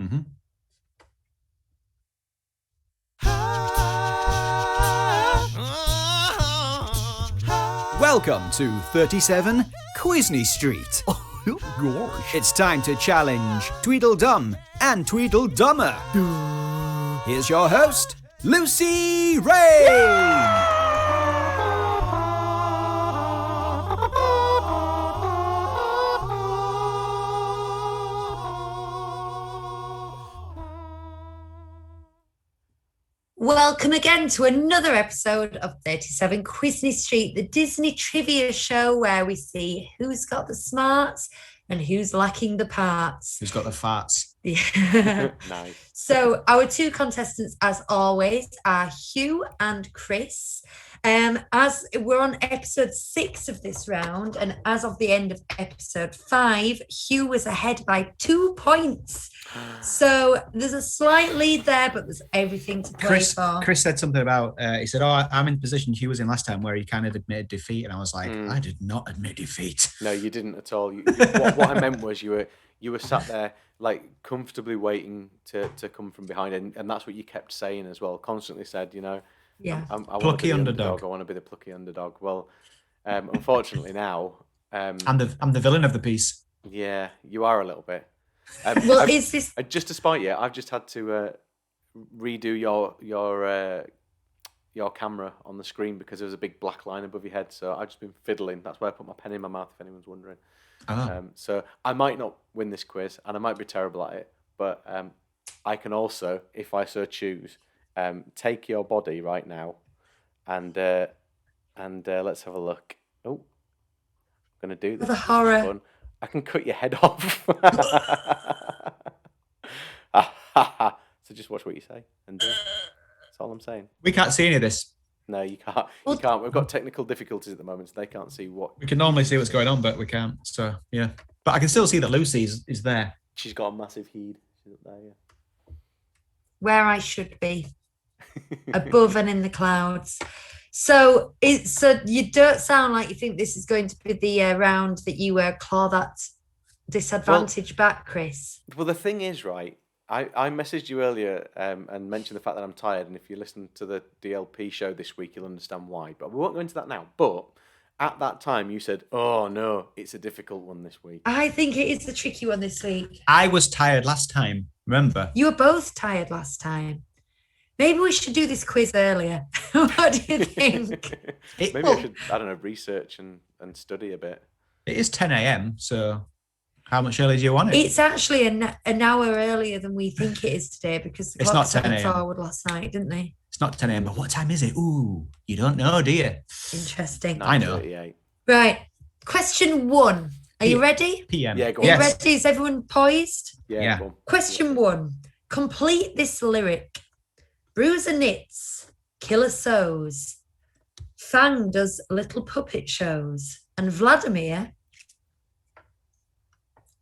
Mm-hmm. Welcome to 37 Quizney Street. Oh, gosh. It's time to challenge Tweedledum and Tweedledummer. Here's your host, Lucie Rain. Welcome again to another episode of 37 Quizney Street, the Disney trivia show where we see who's got the smarts and who's lacking the parts. Who's got the farts? Yeah. Nice. So our two contestants, as always, are Hugh and Chris. As we're on episode 6 of this round, and as of the end of episode 5, Hugh was ahead by 2 points. So there's a slight lead there, but there's everything to play for. Chris said something about, he said, I'm in the position Hugh was in last time where he kind of admitted defeat. And I was like, I did not admit defeat. No, you didn't at all. What I meant was you were sat there like comfortably waiting to come from behind, and that's what you kept saying as well. Constantly said, Yeah. I want Plucky to be the underdog. I want to be the plucky underdog. Well, unfortunately now, I'm the villain of the piece. yeah, you are a little bit. Well, is this... Just to spite you, I've just had to redo your camera on the screen because there was a big black line above your head. So I've just been fiddling. That's why I put my pen in my mouth, if anyone's wondering. Oh. So I might not win this quiz, and I might be terrible at it, but I can also, if I so choose, take your body right now, and let's have a look. Oh, I'm gonna do this. The horror. This is fun. I can cut your head off. So just watch what you say and do. That's all I'm saying. We can't see any of this. No, you can't. You can't. We've got technical difficulties at the moment, so they can't see what. We can normally see what's going on, but we can't. So, yeah. But I can still see that Lucy is there. She's got a massive head. She's up there, yeah. where I should be, above and in the clouds. So you don't sound like you think this is going to be the round that you claw that disadvantage back, Chris. Well, the thing is, right, I messaged you earlier and mentioned the fact that I'm tired, and if you listen to the DLP show this week, you'll understand why. But we won't go into that now. But at that time, you said, oh, no, it's a difficult one this week. I think it is the tricky one this week. I was tired last time, remember? You were both tired last time. Maybe we should do this quiz earlier. What do you think? Maybe I should, I don't know, research and study a bit. It is 10 a.m, so how much earlier do you want it? It's actually an hour earlier than we think it is today because the It's clock not 10 went a.m. forward last night, didn't they? It's not 10 a.m, but what time is it? Ooh, you don't know, do you? Interesting. I know. 9:38. Right. Question 1. Are you ready? PM. Yeah, go Are on. you ready? Is everyone poised? Yeah. Go on. Question 1. Complete this lyric. Bruiser knits, killer sews, Fang does little puppet shows, and Vladimir.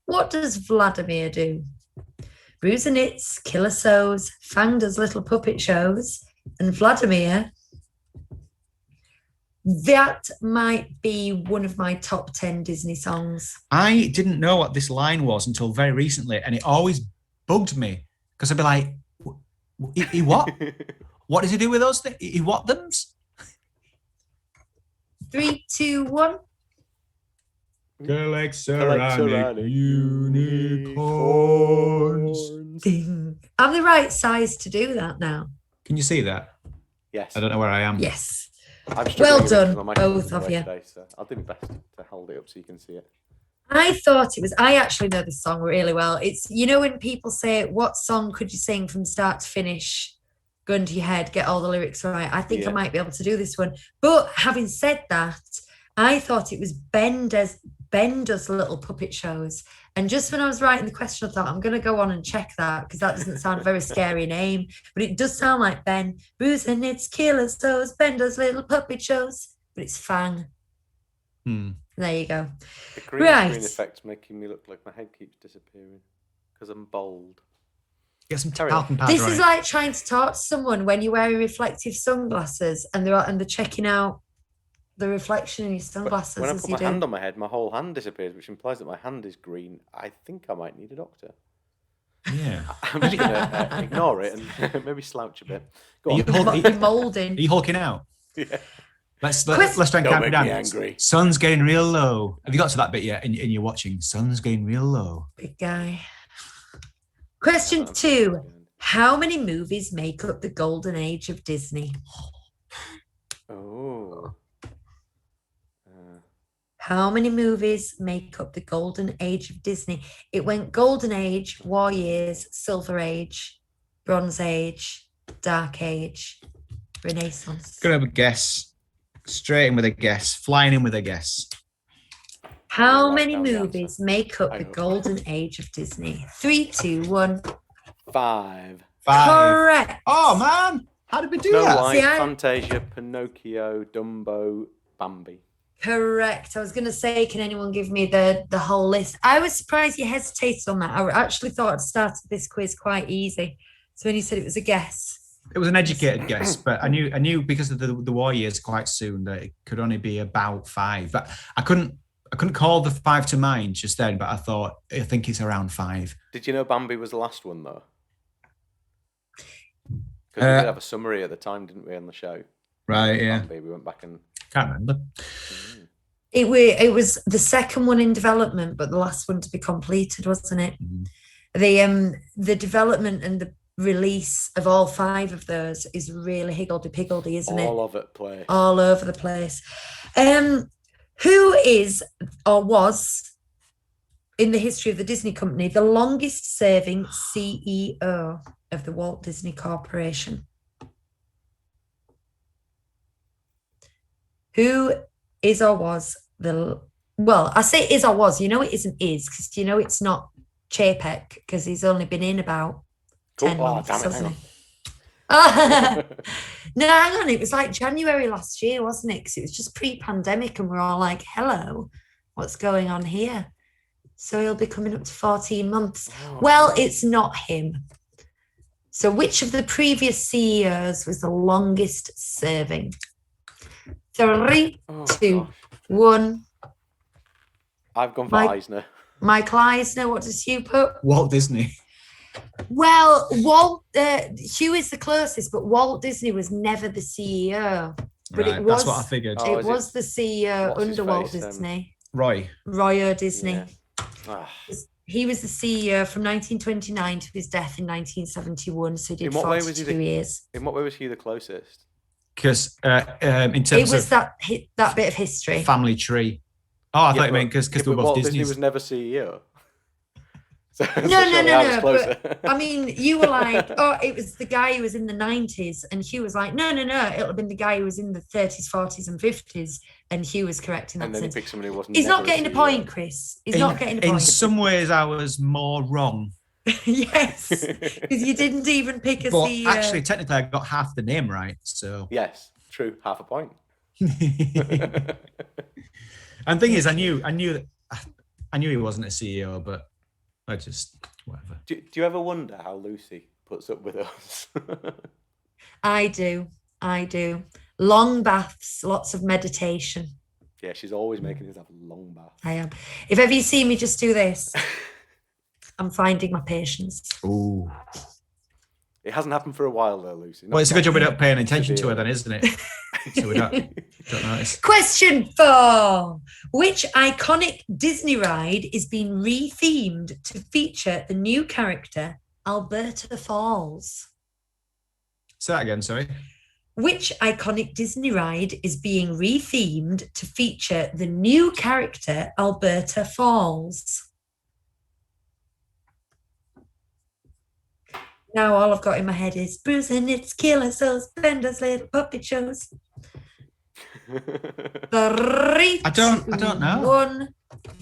What does Vladimir do? Bruiser knits, killer sews, Fang does little puppet shows, and Vladimir. That might be one of my top 10 Disney songs. I didn't know what this line was until very recently, and it always bugged me because I'd be like, he what? What does he do with those things? He what thems? 3, 2, 1. Galactic unicorns. Ding. I'm the right size to do that now. Can you see that? Yes. I don't know where I am. Yes. I'm struggling Well a bit done, because my microphone's both of away you. today, so I'll do my best to hold it up so you can see it. I thought it was, I actually know this song really well. It's, when people say, what song could you sing from start to finish? Gun to your head, get all the lyrics right. I think I might be able to do this one. But having said that, I thought it was Ben does little puppet shows. And just when I was writing the question, I thought, I'm going to go on and check that because that doesn't sound a very scary name. But it does sound like Ben. Bruiser knits, killer sews, Ben does little puppet shows. But it's Fang. There you go. The green screen effect's making me look like my head keeps disappearing because I'm bald. Get some Carry talcum on. powder This on is it. like trying to talk to someone when you're wearing reflective sunglasses and they're checking out the reflection in your sunglasses When I as put you my do. hand on my head, my whole hand disappears, which implies that my hand is green. I think I might need a doctor. Yeah. I'm just gonna ignore it and maybe slouch a bit. Go Are you, on. You're molding. are you hulking out? Yeah. Let's try and Don't calm make down. me angry. Sun's getting real low. Have you got to that bit yet? And you're watching. Sun's getting real low. Big guy. Question 2. How many movies make up the golden age of Disney? Oh. How many movies make up the golden age of Disney? It went golden age, war years, silver age, bronze age, dark age, renaissance. Gonna have a guess. Straight in with a guess. Flying in with a guess. How Write many down the movies answer. make up I the hope. golden age of Disney? 3, 2, 1. 5. 5. Correct. Oh man, how did we do Snow that? White, See, I- Fantasia, Pinocchio, Dumbo, Bambi. Correct. I was going to say, can anyone give me the whole list? I was surprised you hesitated on that. I actually thought I'd started this quiz quite easy. So when you said it was a guess. It was an educated guess, but I knew because of the war years quite soon that it could only be about 5. But I couldn't call the 5 to mind just then. But I think it's around 5. Did you know Bambi was the last one though? Because we did have a summary at the time, didn't we, on the show? Right. Yeah. Bambi. We went back and. Can't remember. It was the second one in development, but the last one to be completed, wasn't it? Mhm. The development and the release of all 5 of those is really higgledy-piggledy, isn't it? All of it play. All over the place. Who is or was in the history of the Disney company the longest serving CEO of the Walt Disney Corporation? Who is or was I say is or was, it isn't is, because it's not Chapek, because he's only been in about 10 months, damn it, hasn't hang he? No, hang on. It was like January last year, wasn't it? Because it was just pre-pandemic and we're all like, hello, what's going on here? So he'll be coming up to 14 months. Well, it's not him. So which of the previous CEOs was the longest serving? 3, 2, 1. I've gone for Mike- Eisner. Michael Eisner, what does Hugh put? Walt Disney. Well, Hugh is the closest, but Walt Disney was never the CEO. But Right, it was, that's what I figured. Oh, it is was the CEO what's his under Walt face, Disney, Roy. Roy Disney. Yeah. Ah. He was the CEO from 1929 to his death in 1971, so he did In what way was he 42 years. In what way was he the closest? Because in It terms was of that bit of history. family tree. Oh, I thought you meant because but there was Walt Disney's. Disney was never CEO. So No, surely I was closer. but I mean, you were like, oh, it was the guy who was in the 90s, and Hugh was like, no, it'll have been the guy who was in the 30s, 40s, and 50s, and Hugh was correct in that And then he sense. picked somebody who wasn't. He's not never getting a CEO. point, Chris. He's not getting a In point. some ways, I was more wrong. Yes, because you didn't even pick a But CEO. actually, technically, I got half the name right. So. Yes, true. Half a point. And the thing is, I knew he wasn't a CEO, but I just whatever. Do you ever wonder how Lucie puts up with us? I do. Long baths, lots of meditation. Yeah, she's always making us have long baths. I am. If ever you see me just do this, I'm finding my patience. Ooh. It hasn't happened for a while though, Lucie. Well, it's a good job we're not paying attention to her Severely. then, isn't it? So we don't notice. Question 4. Which iconic Disney ride is being rethemed to feature the new character Alberta Falls? Say that again, sorry. Which iconic Disney ride is being rethemed to feature the new character Alberta Falls? Now all I've got in my head is Bruce and its killer souls, Bender's little puppet shows. 3, I don't know. 1,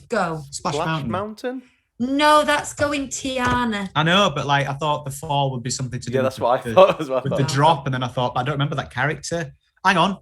go. Splash Splash Mountain. Mountain? No, that's going Tiana. I know, but I thought the fall would be something to do Yeah, with that's what I the, thought as well. with the drop, and then I thought, I don't remember that character. Hang on.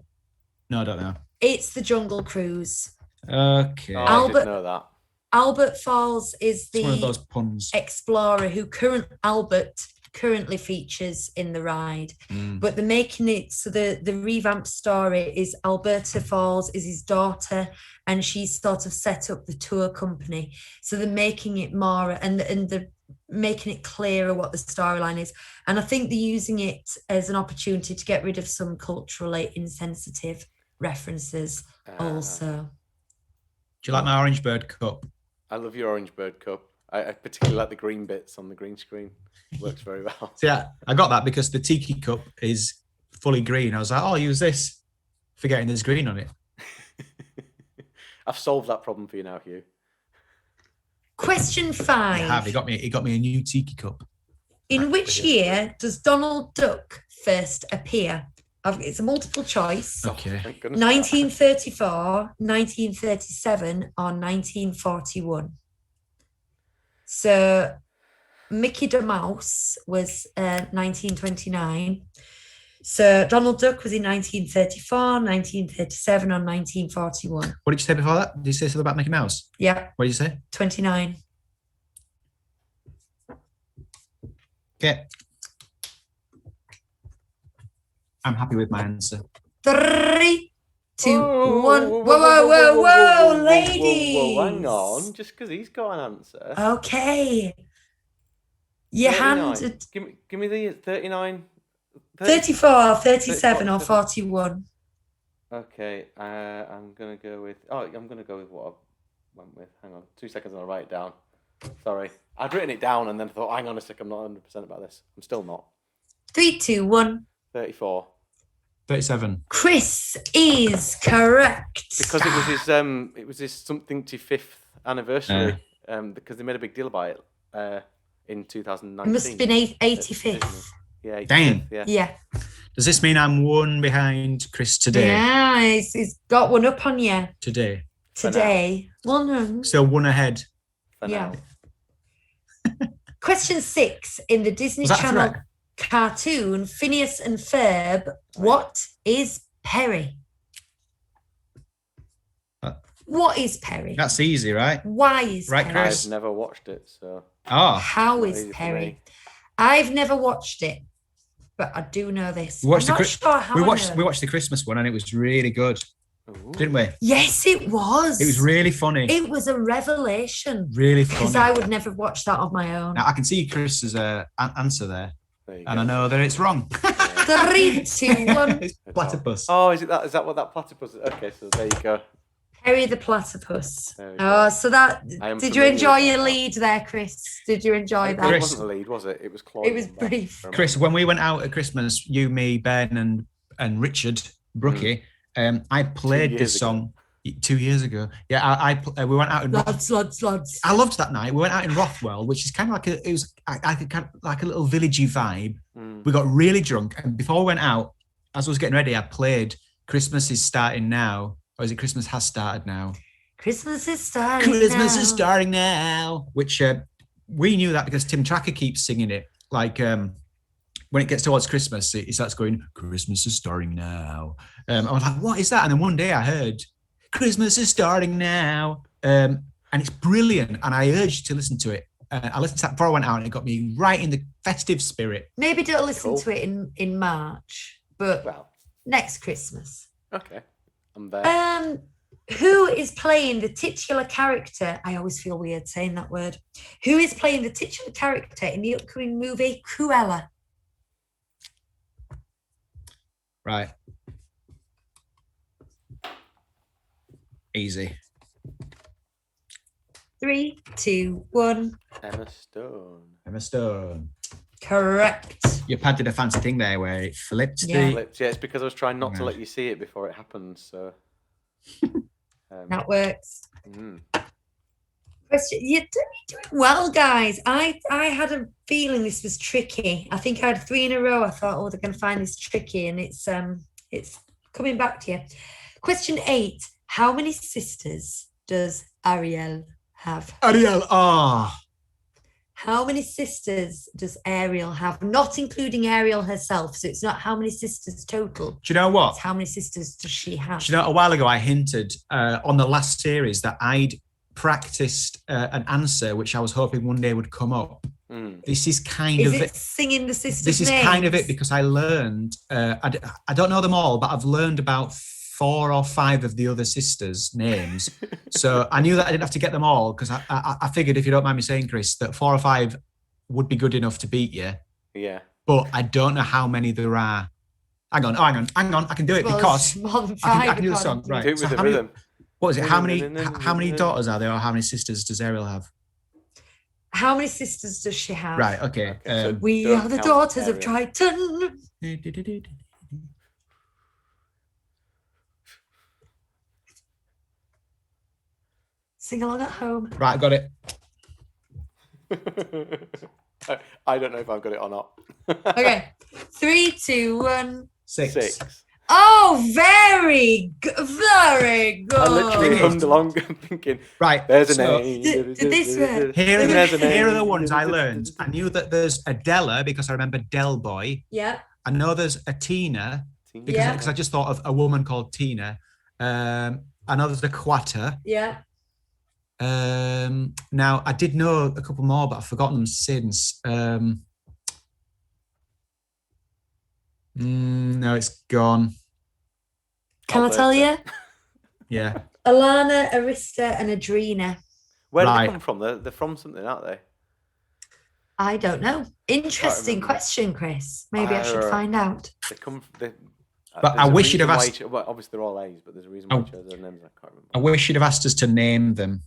No, I don't know. It's the Jungle Cruise. Okay. Oh, I Albert- didn't know that. Albert Falls is It's one of the those puns. explorer who currently features in the ride. Mm. But they're making it so the revamped story is Alberta Falls is his daughter, and she's sort of set up the tour company. So they're making it more, and the making it clearer what the storyline is. And I think they're using it as an opportunity to get rid of some culturally insensitive references also. Do you like my orange bird cup? I love your orange bird cup. I particularly like the green bits on the green screen. Works very well. So yeah, I got that because the tiki cup is fully green. I was like, oh, I'll use this, forgetting there's green on it. I've solved that problem for you now, Hugh. Question 5. You have. He got me a new tiki cup. In which year does Donald Duck first appear? It's a multiple choice. Okay. 1934, 1937, or 1941. So Mickey the Mouse was 1929. So Donald Duck was in 1934, 1937, or 1941. What did you say before that? Did you say something about Mickey Mouse? Yeah. What did you say? 29. Okay. I'm happy with my answer. 3, 2, 1. Whoa, ladies. Whoa, hang on. Just because he's got an answer. Okay. Your 39. hand. Give me the 39. 34, 37, or 41. Okay, I'm gonna go with. Oh, I'm gonna go with what I went with. Hang on, 2 seconds, and I'll write it down. Sorry, I'd written it down and then thought, hang on a sec, I'm not 100% about this. I'm still not. 3, 2, 1. 34. 37. Chris is correct. Because it was his something to 5th anniversary. Because they made a big deal about it. In 2019. It must have been 85th. Yeah. Dang. Yeah. Does this mean I'm one behind Chris today? Yeah, he's got one up on you. Today. Well, no. Still one ahead. For Yeah. now. Question 6. In the Disney Was that Channel correct? cartoon Phineas and Ferb, what is Perry? What is Perry? That's easy, right? Why is Right, Perry? Chris? I've never watched it, so. Oh. How Not is easy for Perry? me. I've never watched it, but I do know this. We watched I'm the not sure how we I watched know. we watched the Christmas one and it was really good, Ooh. didn't we? Yes, it was. It was really funny. It was a revelation. Really Because funny. I would never watch that on my own. Now I can see Chris's answer there, There you and go. I know that it's wrong. 3, 2, 1. It's platypus. Oh, is that what that platypus is? Okay, so there you go. Perry the platypus. There we go. Oh, so that I am did you familiar enjoy with your that. lead there, Chris? Did you enjoy It that? Chris. wasn't the lead, was it? It was Claude. It was brief. Chris, when we went out at Christmas, you, me, Ben, and Richard Brookie, I played 2 years this ago. song 2 years ago. Yeah, we went out in Lads. I loved that night. We went out in Rothwell, which is kind of like it was kind of like a little villagey vibe. We got really drunk, and before we went out, as I was getting ready, I played "Christmas is Starting Now," or is it "Christmas Has Started Now"? Christmas is starting. Christmas now. is starting now, which we knew that because Tim Tracker keeps singing it. Like when it gets towards Christmas, he starts going, "Christmas is starting now." I was like, "What is that?" And then one day I heard, "Christmas is starting now," and it's brilliant. And I urged you to listen to it. I listened to that before I went out, and it got me right in the festive spirit. Maybe don't listen Cool. to it in March, but Well, next Christmas. okay. I'm there. Who is playing the titular character? I always feel weird saying that word. Who is playing the titular character in the upcoming movie Cruella? Right. Easy. 3, 2, 1. Emma Stone. Emma Stone. Correct. Your pad did a fancy thing there where it flipped Yeah. Yeah, it's because I was trying not to Yeah. let you see it before it happened. So. That works. mm. Question. You're doing well, guys. I had a feeling this was tricky. I think I had 3 in a row. I thought, oh, they're going to find this tricky, and it's coming back to you. Question 8. How many sisters does Ariel have? Ariel. Ah. How many sisters does Ariel have? Not including Ariel herself. So it's not how many sisters total. Do you know what? It's how many sisters does she have? Do you know, a while ago I hinted on the last series that I'd practiced an answer which I was hoping one day would come up. Mm. This is kind Is of it singing the sisters' This is names? kind of it because I learned, I don't know them all, but I've learned about 4 or 5 of the other sisters' names. So I knew that I didn't have to get them all because I figured, if you don't mind me saying, Chris, that 4 or 5 would be good enough to beat you. Yeah. But I don't know how many there are. Hang on. I can do it because more than I five. can do the song. Right. Do it with So the rhythm. what is it? How many daughters are there, or how many sisters does Ariel have? How many sisters does she have? Right. Okay. So We don't are the count daughters of Ariel. Triton. Sing along at home. Right. I got it. I don't know if I've got it or not. Okay. 3, 2, 1. 6. Oh, very good. Very good. I literally hummed along thinking, Right. there's an so A. this one. Here There's an A. are the ones I learned. I knew that there's a Della because I remember Del Boy. Yeah. I know there's a Tina because Yeah. I just thought of a woman called Tina. I know there's a Quatter. Yeah. Now I did know a couple more, but I've forgotten them since. No, it's gone. Can I tell you? Yeah. Alana, Arista, and Adrena. Where do Right. they come from? They're from something, aren't they? I don't know. Interesting remember. question, Chris. Maybe I should find out. They come. But I wish you'd have asked. Well, obviously, they're all A's, but there's a reason why I chose their names. I can't remember. I wish you'd have asked us to name them,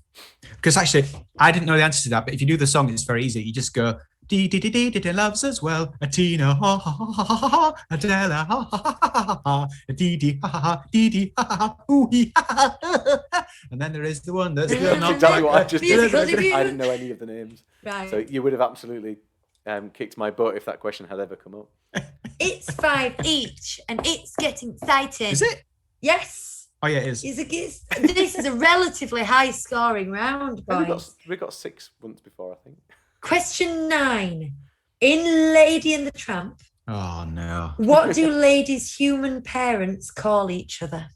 because actually I didn't know the answer to that. But if you do the song, it's very easy. You just go dee dee dee dee dee loves as well. A Tina, ha ha ha ha ha ha. A Della, ha ha ha ha ha. A dee dee, ha ha ha, dee dee, ha ha ha, ooh hee ha ha. And then there is the one that's That's not exactly what I like just Musical did. debut. I didn't know any of the names, Right. so you would have absolutely kicked my butt if that question had ever come up. It's 5 each, and it's getting exciting. Is it? Yes. Oh yeah, it is. This is a relatively high scoring round, boys. We got 6 once before, I think. Question 9. In Lady and the Tramp, Oh no. what do ladies' human parents call each other?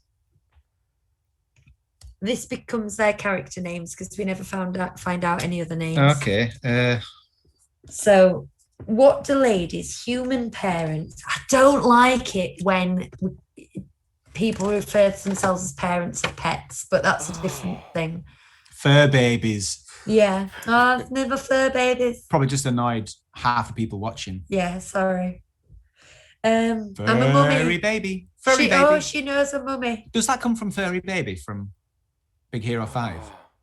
This becomes their character names because we never find out any other names. Okay. So, what do ladies' human parents? I don't like it when people refer to themselves as parents of pets, but that's a different thing. Fur babies. Yeah. Oh, never fur babies. Probably just annoyed half of people watching. Yeah, sorry. I'm a mummy. Furry baby. Furry baby. Oh, she knows a mummy. Does that come from Furry Baby from Big Hero 5?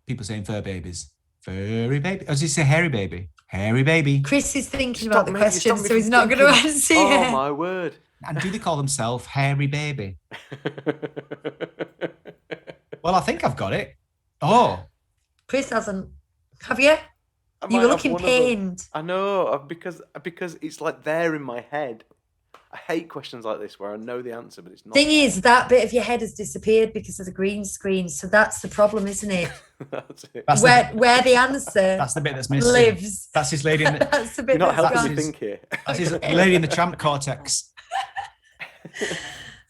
People saying fur babies. Furry baby. Or does he say hairy baby? Hairy baby. Chris is thinking Stop about the me- question, stop me so he's from not going to thinking. answer Oh yet. my word! And do they call themselves hairy baby? Well, I think I've got it. Oh, Chris hasn't. Have you? I You might were have looking one of them. pained. I know because it's like there in my head. I hate questions like this where I know the answer, but it's not. Thing is, that bit of your head has disappeared because of the green screen. So that's the problem, isn't it? That's it. that's Where the answer that's the bit that's missing. lives. That's his lady in the, That's the bit You're not that's helping gone. me think here. that's his lady in the tramp cortex.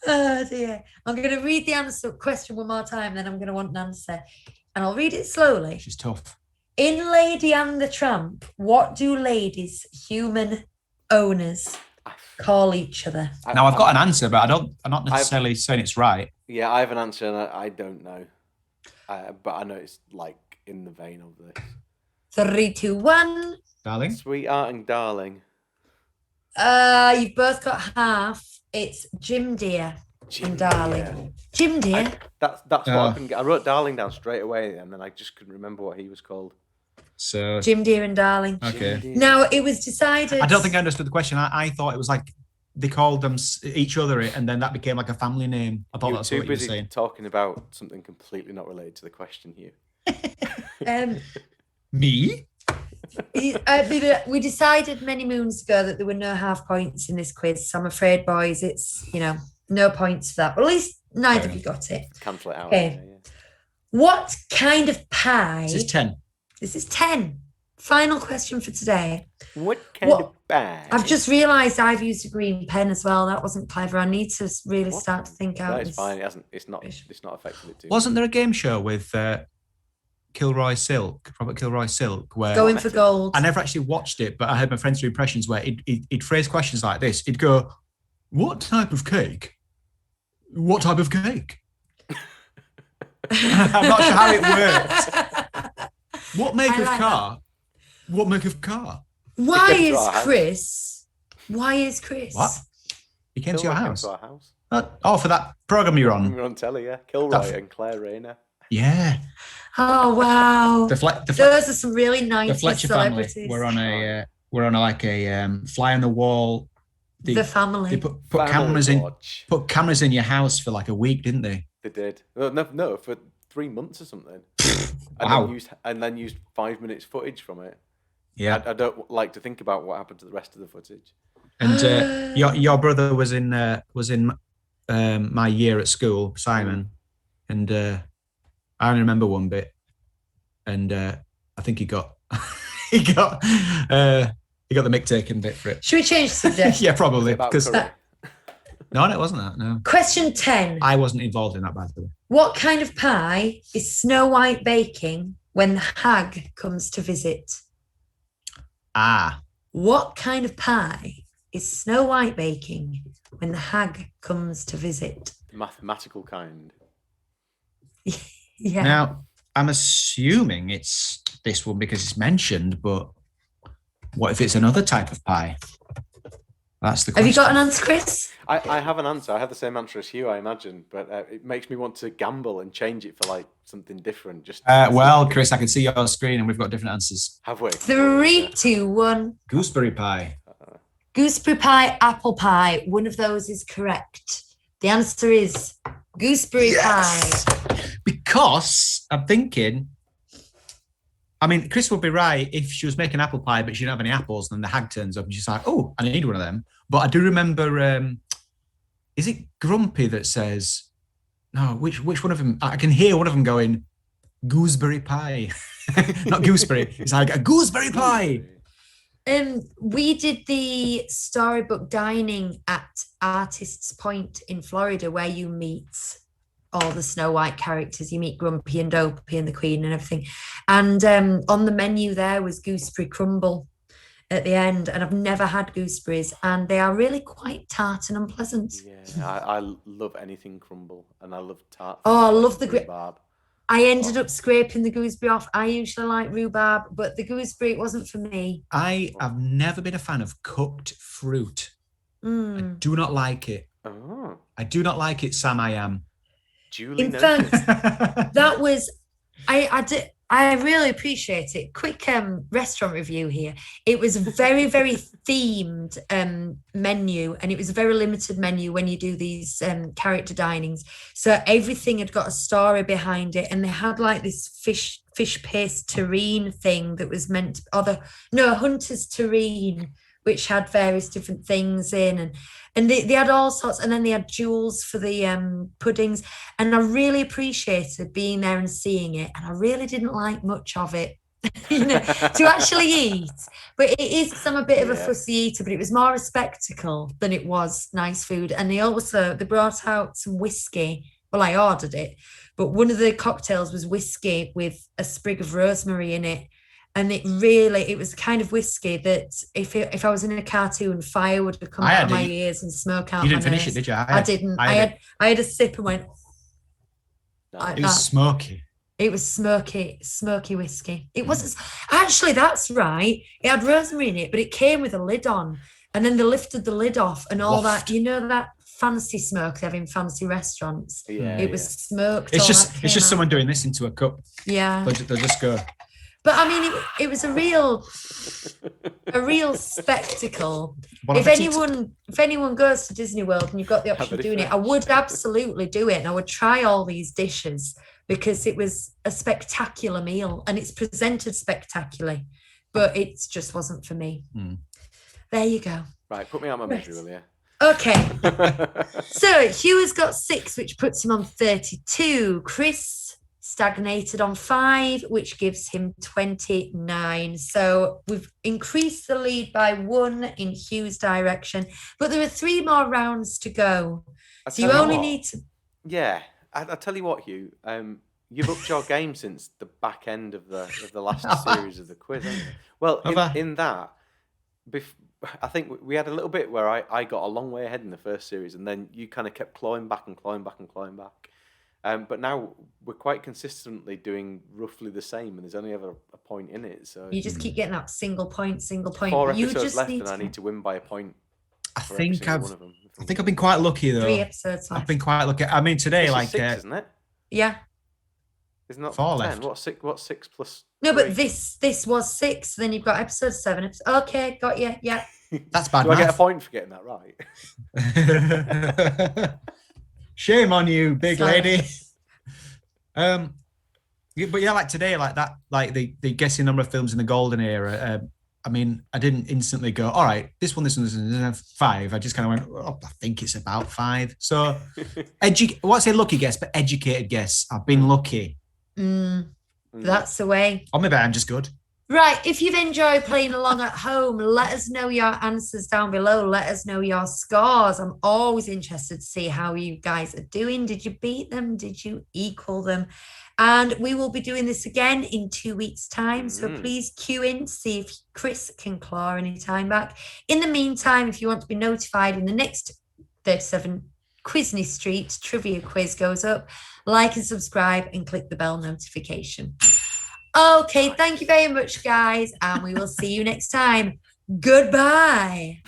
Oh dear. I'm going to read the answer question one more time, then I'm going to want an answer. And I'll read it slowly. She's tough. In Lady and the Tramp, what do ladies, human owners, call each other? Now I've got an answer, but I'm not necessarily saying it's right. Yeah, I have an answer, and I don't know, but I know it's like in the vein of this. 3, 2, 1. Darling. Sweetheart and darling. You've both got half. It's Jim Dear and Darling. Dear. Jim Dear. That's what I couldn't get. I wrote darling down straight away, and then I just couldn't remember what he was called. So Jim Dear and Darling. okay. Jim Dear. Now it was decided. I don't think I understood the question. I thought it was like they called them each other it, and then that became like a family name. I thought You were that's too what you were busy saying. talking about something completely not related to the question, Hugh. Me? We decided many moons ago that there were no half points in this quiz. So I'm afraid, boys, it's no points for that. But at least neither of you got it. Cancel it out. Okay. Yeah. What kind of pie? This is 10. This is 10. Final question for today. What kind of bag? I've just realised I've used a green pen as well. That wasn't clever. I need to really start to think out. That is this- fine. It hasn't. It's not affected it too. Wasn't there a game show with Kilroy Silk, Robert Kilroy Silk, where Going for gold. I never actually watched it, but I heard my friends do impressions where he'd phrase questions like this. He'd go, "What type of cake? What type of cake?" I'm not sure how it worked. What make I of like car? What make of car? Why came to is our house. Chris? Why is Chris? What? He came to your Kilroy house? Came to our house. Oh, for that program you're We on? were on telly, yeah. Kilroy and Claire Rayner. Yeah. Oh wow! Those are some really the 90s Fletcher celebrities. family. We're on a fly on the wall. The family. They put cameras watch. Put cameras in your house for like a week, didn't they? They did. No, for 3 months or something. Wow. And then used 5 minutes footage from it. Yeah. I don't like to think about what happened to the rest of the footage. And your brother was in my year at school, Simon, and I only remember one bit, and I think he got he got the mick taken bit for it. Should we change the subject? Yeah, probably. Because No, it wasn't that. No. Question 10. I wasn't involved in that, by the way. What kind of pie is Snow White baking when the hag comes to visit? What kind of pie is Snow White baking when the hag comes to visit? Mathematical kind. Yeah. Now, I'm assuming it's this one because it's mentioned, but what if it's another type of pie? That's the question. Have you got an answer, Chris? I have an answer. I have the same answer as Hugh, I imagine, but it makes me want to gamble and change it for like something different. Well, Chris, I can see your screen and we've got different answers. Have we? 3, 2, 1. Gooseberry pie. Gooseberry pie, apple pie. One of those is correct. The answer is gooseberry pie. Because I'm thinking, I mean, Chris would be right if she was making apple pie, but she didn't have any apples, and then the hag turns up and she's like, oh, I need one of them. But I do remember, is it Grumpy that says, no, which one of them? I can hear one of them going, gooseberry pie. Not gooseberry. It's like a gooseberry pie. We did the storybook dining at Artists Point in Florida, where you meet all the Snow White characters. You meet Grumpy and Dopey and the Queen and everything. And on the menu there was gooseberry crumble at the end. And I've never had gooseberries, and they are really quite tart and unpleasant. Yeah, I love anything crumble, and I love tart. Oh, I love the rhubarb. I ended up scraping the gooseberry off. I usually like rhubarb, but the gooseberry, it wasn't for me. I have never been a fan of cooked fruit. I do not like it. Oh. I do not like it, Sam. I am. Julie In noted. fact, that was, I really appreciate it. Quick restaurant review here. It was a very, very themed menu, and it was a very limited menu when you do these character dinings. So everything had got a story behind it, and they had like this fish paste terrine thing that was meant to, hunter's terrine, which had various different things in, and they had all sorts, and then they had jewels for the puddings, and I really appreciated being there and seeing it, and I really didn't like much of it, to actually eat. But it is, because I'm a bit of a fussy eater, but it was more a spectacle than it was nice food. And they brought out some whiskey. Well, I ordered it, but one of the cocktails was whiskey with a sprig of rosemary in it. And it was the kind of whiskey that if I was in a cartoon, fire would have come out of my ears and smoke out my nose. You didn't finish it, did you? I didn't. I had a sip and went. It was smoky. It was smoky whiskey. It wasn't. Actually, that's right. It had rosemary in it, but it came with a lid on. And then they lifted the lid off, and all that, that fancy smoke they have in fancy restaurants. Yeah, it was smoked. It's just someone doing this into a cup. Yeah. They'll just go. But I mean, it was a real spectacle. If anyone goes to Disney World and you've got the option of doing it, I would absolutely do it, and I would try all these dishes, because it was a spectacular meal and it's presented spectacularly, but it just wasn't for me. There you go. Right, put me on my misery, will you? Okay. So Hugh has got 6, which puts him on 32. Chris stagnated on 5, which gives him 29. So we've increased the lead by 1 in Hugh's direction, but there are 3 more rounds to go. So you only need to. Yeah, I tell you what, Hugh. You've upped your game since the back end of the last series of the quiz, haven't you? Well, in that, I think we had a little bit where I got a long way ahead in the first series, and then you kind of kept clawing back and clawing back and clawing back. But now we're quite consistently doing roughly the same, and there's only ever a point in it. So You just keep getting that single point. 4 You episodes just left, need and I to need to win by a point. I for every think single I've one of them. I think I've been quite lucky though. 3 episodes I've left. been quite lucky. I mean, today, This is like 6, isn't it? Yeah. It's not 4 10. left. What's 6 plus? No, 3? but this was 6. Then you've got episode 7. Okay, got you. Yeah. That's bad Do I get a math. point for getting that right? Shame on you, big Sorry. lady. But yeah, like today, like that, like the guessing number of films in the golden era. I mean, I didn't instantly go, all right, this one, 5. I just kind of went, oh, I think it's about 5. So, what's a lucky guess, but educated guess. I've been lucky. That's the way. Or maybe I'm just good. Right. If you've enjoyed playing along at home, let us know your answers down below. Let us know your scores. I'm always interested to see how you guys are doing. Did you beat them? Did you equal them? And we will be doing this again in 2 weeks' time. So please cue in to see if Chris can claw any time back. In the meantime, if you want to be notified when the next 37 Quizney Street trivia quiz goes up, like and subscribe and click the bell notification. Okay, thank you very much, guys. And we will see you next time. Goodbye.